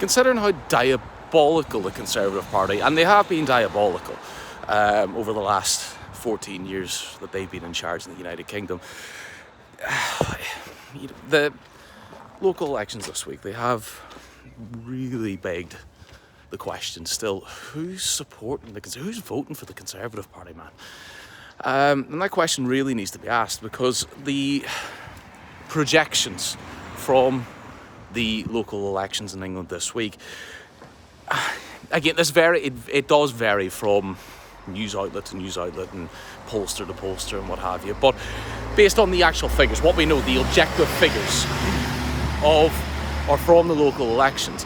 considering how diabolical the Conservative Party, and they have been diabolical over the last 14 years that they've been in charge in the United Kingdom. The local elections this week, they have really begged the question still, who's voting for the Conservative Party, man? And that question really needs to be asked, because the projections from the local elections in England this week, again, it does vary from news outlet to news outlet and pollster to pollster and what have you, but based on the actual figures, what we know, the objective figures from the local elections,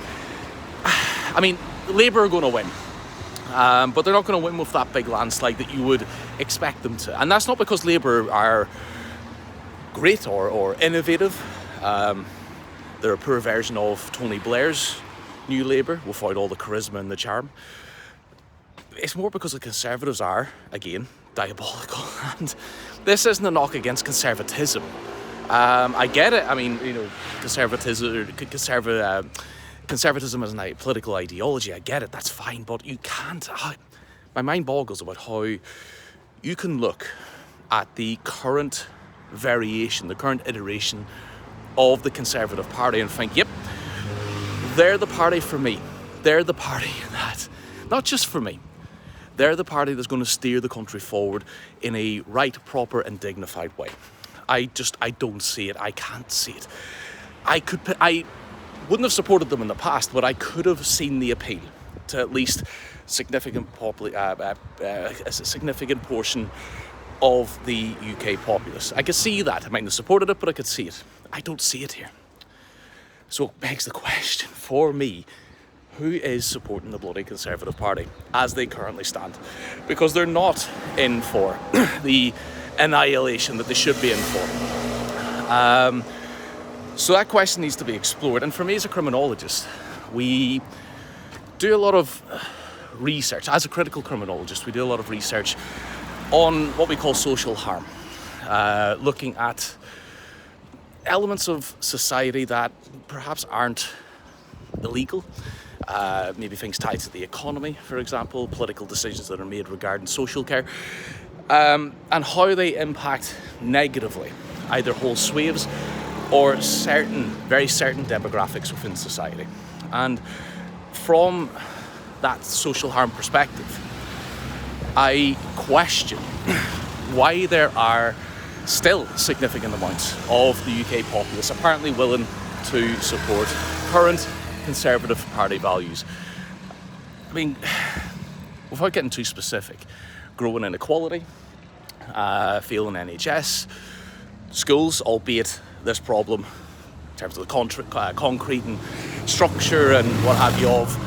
I mean, Labour are going to win, but they're not going to win with that big landslide that you would expect them to. And that's not because Labour are great or innovative. They're a poor version of Tony Blair's New Labour without all the charisma and the charm. It's more because the Conservatives are, again, diabolical. And this isn't a knock against conservatism. I get it. I mean, conservatism as a political ideology, I get it, that's fine, but you can't. My mind boggles about how you can look at the current variation, the current iteration of the Conservative Party and think, yep, they're the party for me. They're the party that, not just for me, they're the party that's going to steer the country forward in a right, proper and dignified way. I don't see it. I can't see it. I wouldn't have supported them in the past, but I could have seen the appeal to at least a significant portion of the UK populace. I could see that. I might have supported it, but I could see it. I don't see it here. So it begs the question, for me, who is supporting the bloody Conservative Party as they currently stand? Because they're not in for the annihilation that they should be in for. So that question needs to be explored. And for me as a criminologist, we do a lot of research. As a critical criminologist, we do a lot of research on what we call social harm, looking at elements of society that perhaps aren't illegal, maybe things tied to the economy, for example, political decisions that are made regarding social care, and how they impact negatively either whole swathes or very certain demographics within society. And from that social harm perspective, I question why there are still significant amounts of the UK populace apparently willing to support current Conservative Party values. I mean, without getting too specific, growing inequality, failing NHS, schools, albeit this problem in terms of the concrete and structure and what have you of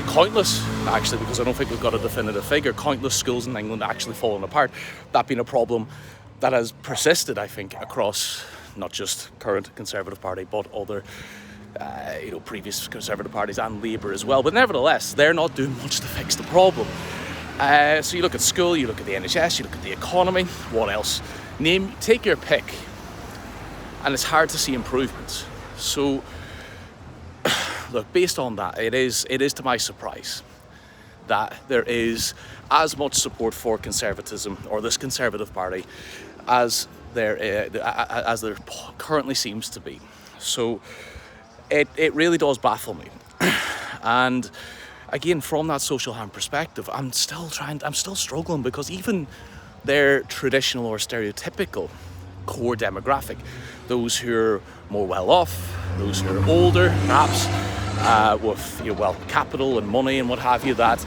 countless, actually, because I don't think we've got a definitive figure, countless schools in England actually falling apart. That being a problem that has persisted, I think, across not just current Conservative Party, but other previous Conservative parties and Labour as well. But nevertheless, they're not doing much to fix the problem. So you look at school, you look at the NHS, you look at the economy, what else? Take your pick. And it's hard to see improvements. So, look, based on that, it is to my surprise that there is as much support for conservatism or this Conservative Party as there currently seems to be. So it really does baffle me. And again, from that social harm perspective, I'm still struggling, because even their traditional or stereotypical core demographic, those who are more well off, those who are older, perhaps with capital and money and what have you, that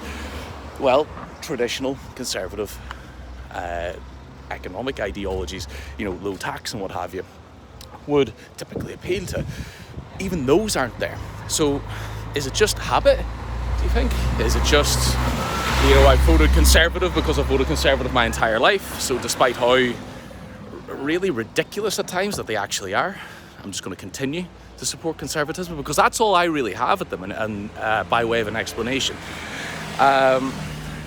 traditional conservative economic ideologies, low tax and what have you, would typically appeal to. Even those aren't there. So is it just habit, do you think? Is it just, I've voted Conservative because I've voted Conservative my entire life, so despite how really ridiculous at times that they actually are, I'm just going to continue to support conservatism, because that's all I really have at them, and by way of an explanation.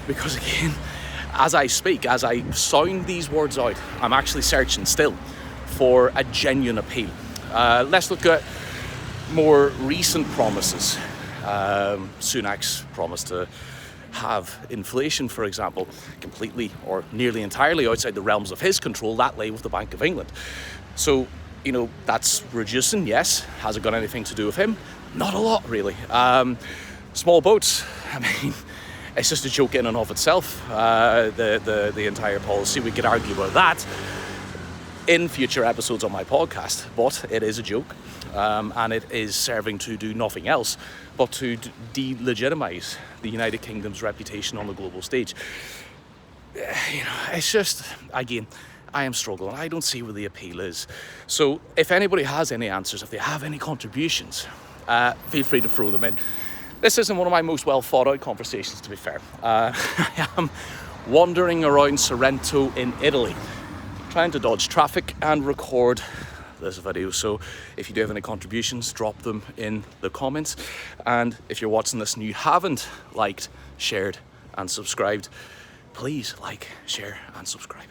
Because again, as I speak, as I sound these words out, I'm actually searching still for a genuine appeal. Let's look at more recent promises Sunak's promised to have inflation, for example, completely or nearly entirely outside the realms of his control. That lay with the Bank of England. So, that's reducing, yes. Has it got anything to do with him? Not a lot, really. Small boats, I mean, it's just a joke in and of itself, the entire policy. We could argue about that in future episodes on my podcast, but it is a joke, and it is serving to do nothing else but to delegitimize the United Kingdom's reputation on the global stage. It's just, again, I am struggling. I don't see where the appeal is. So if anybody has any answers, if they have any contributions, feel free to throw them in. This isn't one of my most well thought out conversations, to be fair. I am wandering around Sorrento in Italy, trying to dodge traffic and record this video. So if you do have any contributions, drop them in the comments. And if you're watching this and you haven't liked, shared and subscribed, please like, share and subscribe.